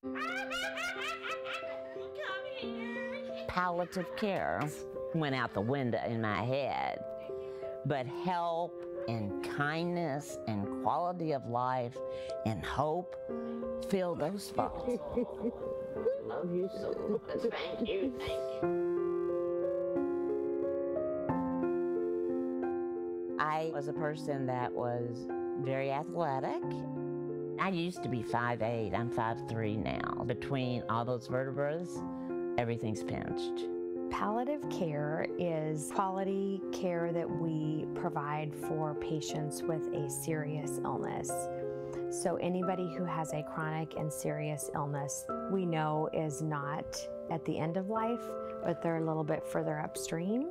Come here. Palliative care went out the window in my head, but help and kindness and quality of life and hope fill those spots. Love you so much. Thank you. Thank you. I was a person that was very athletic. I used to be 5'8". I'm 5'3" now. Between all those vertebrae, everything's pinched. Palliative care is quality care that we provide for patients with a serious illness. So anybody who has a chronic and serious illness, we know is not at the end of life, but they're a little bit further upstream.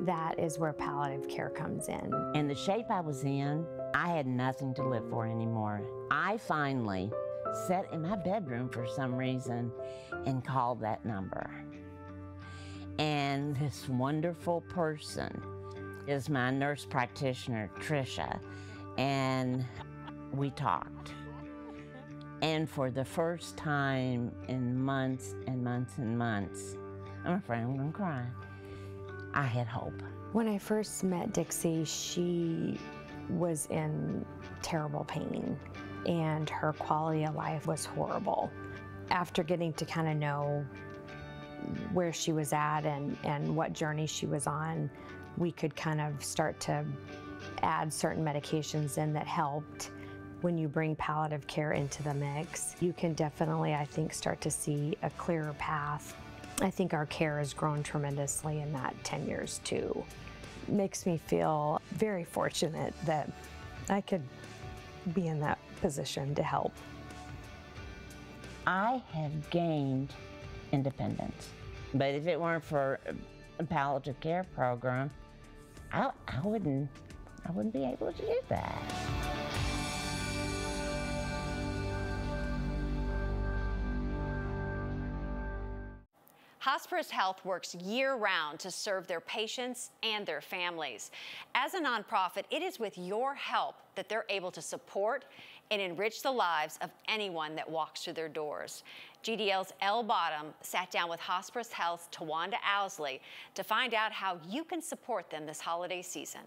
That is where palliative care comes in. In the shape I was in, I had nothing to live for anymore. I finally sat in my bedroom for some reason and called that number. And this wonderful person is my nurse practitioner, Tricia, and we talked. And for the first time in months and months and months, I'm afraid I'm gonna cry, I had hope. When I first met Dixie, she was in terrible pain and her quality of life was horrible. After getting to kind of know where she was at and what journey she was on, we could kind of start to add certain medications in that helped. When you bring palliative care into the mix, you can definitely, I think, start to see a clearer path. I think our care has grown tremendously in that 10 years too. Makes me feel very fortunate that I could be in that position to help. I have gained independence, but if it weren't for a palliative care program, I wouldn't be able to do that. Hosparus Health works year-round to serve their patients and their families. As a nonprofit, it is with your help that they're able to support and enrich the lives of anyone that walks through their doors. GDL's Elle Bottom sat down with Hosparus Health's Tawanda Owsley to find out how you can support them this holiday season.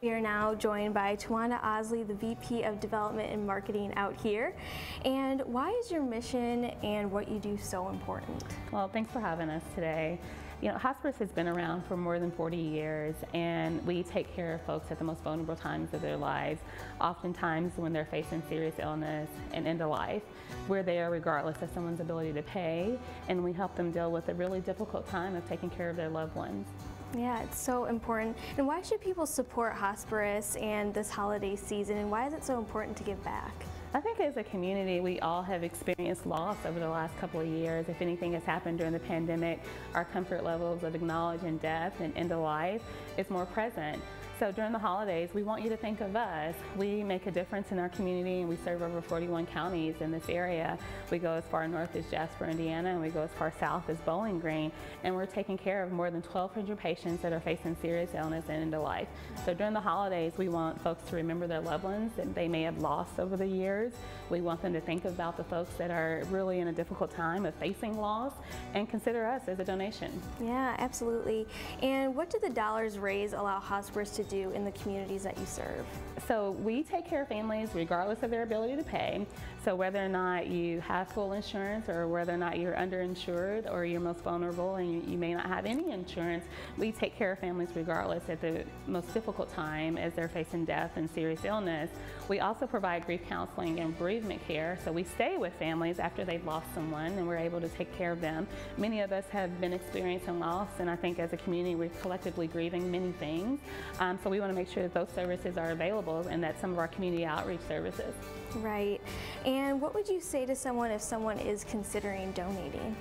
We are now joined by Tawanda Owsley, the VP of Development and Marketing out here. And why is your mission and what you do so important? Well, thanks for having us today. You know, Hosparus has been around for more than 40 years, and we take care of folks at the most vulnerable times of their lives, oftentimes when they're facing serious illness and end of life. We're there regardless of someone's ability to pay, and we help them deal with a really difficult time of taking care of their loved ones. Yeah, it's so important. And why should people support Hosparus and this holiday season, and why is it so important to give back? I think as a community, we all have experienced loss over the last couple of years. If anything has happened during the pandemic, our comfort levels of acknowledging death and end of life is more present. So during the holidays, we want you to think of us. We make a difference in our community, and we serve over 41 counties in this area. We go as far north as Jasper, Indiana, and we go as far south as Bowling Green, and we're taking care of more than 1,200 patients that are facing serious illness and end of life. So during the holidays, we want folks to remember their loved ones that they may have lost over the years. We want them to think about the folks that are really in a difficult time of facing loss and consider us as a donation. Yeah, absolutely. And what do the dollars raised allow Hosparus to do in the communities that you serve? So we take care of families regardless of their ability to pay. So whether or not you have full insurance or whether or not you're underinsured or you're most vulnerable and you may not have any insurance, we take care of families regardless at the most difficult time as they're facing death and serious illness. We also provide grief counseling and bereavement care. So we stay with families after they've lost someone, and we're able to take care of them. Many of us have been experiencing loss, and I think as a community we're collectively grieving many things. So we want to make sure that those services are available and that some of our community outreach services. Right. And what would you say to someone if someone is considering donating?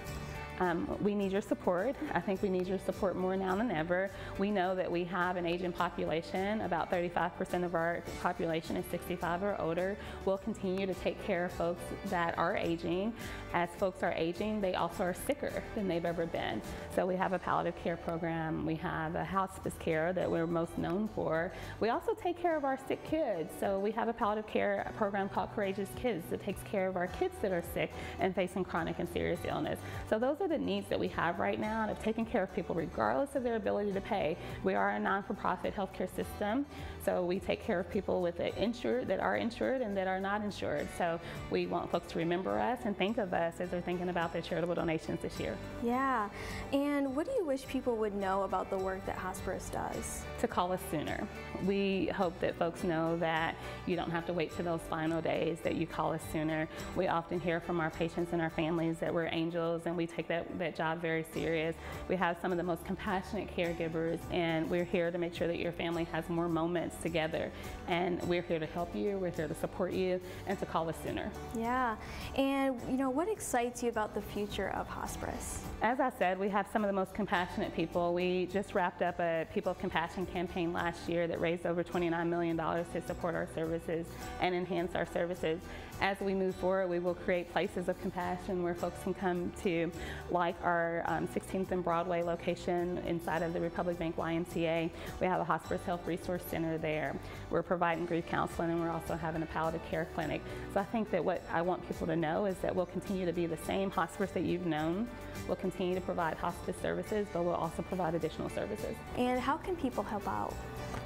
We need your support. I think we need your support more now than ever. We know that we have an aging population. About 35% of our population is 65 or older. We'll continue to take care of folks that are aging. As folks are aging, they also are sicker than they've ever been. So we have a palliative care program. We have a hospice care that we're most known for. We also take care of our sick kids. So we have a palliative care program called Courageous Kids that takes care of our kids that are sick and facing chronic and serious illness. So those are the needs that we have right now, and of taking care of people regardless of their ability to pay. We are a non-for-profit healthcare system, so we take care of people with that are insured and that are not insured. So we want folks to remember us and think of us as they're thinking about their charitable donations this year. Yeah, and what do you wish people would know about the work that Hosparus does? To call us sooner. We hope that folks know that you don't have to wait to those final days, that you call us sooner. We often hear from our patients and our families that we're angels, and we take that job very serious. We have some of the most compassionate caregivers, and we're here to make sure that your family has more moments together. And we're here to help you, we're here to support you, and to call us sooner. Yeah, and what excites you about the future of Hosparus? As I said, we have some of the most compassionate people. We just wrapped up a People of Compassion campaign last year that raised over $29 million to support our services and enhance our services. As we move forward, we will create places of compassion where folks can come to, like our 16th and Broadway location inside of the Republic Bank YMCA. We have a Hosparus Health Resource Center there. We're providing grief counseling, and we're also having a palliative care clinic. So I think that what I want people to know is that we'll continue to be the same Hosparus that you've known. We'll continue to provide hospice services, but we'll also provide additional services. And how can people help out?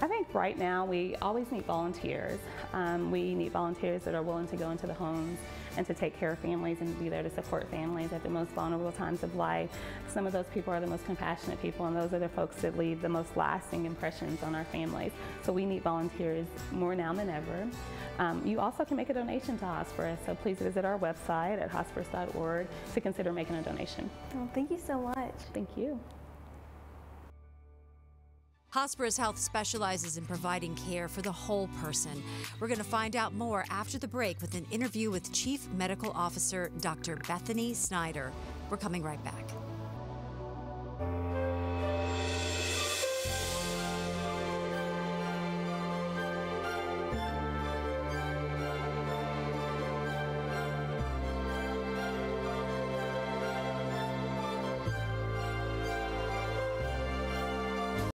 I think right now we always need volunteers. We need volunteers that are willing to go into the homes and to take care of families and be there to support families at the most vulnerable times of life. Some of those people are the most compassionate people, and those are the folks that leave the most lasting impressions on our families. So we need volunteers more now than ever. You also can make a donation to Hosparus, so please visit our website at hosparus.org to consider making a donation. Well, thank you so much. Thank you. Hosparus Health specializes in providing care for the whole person. We're going to find out more after the break with an interview with Chief Medical Officer Dr. Bethany Snyder. We're coming right back.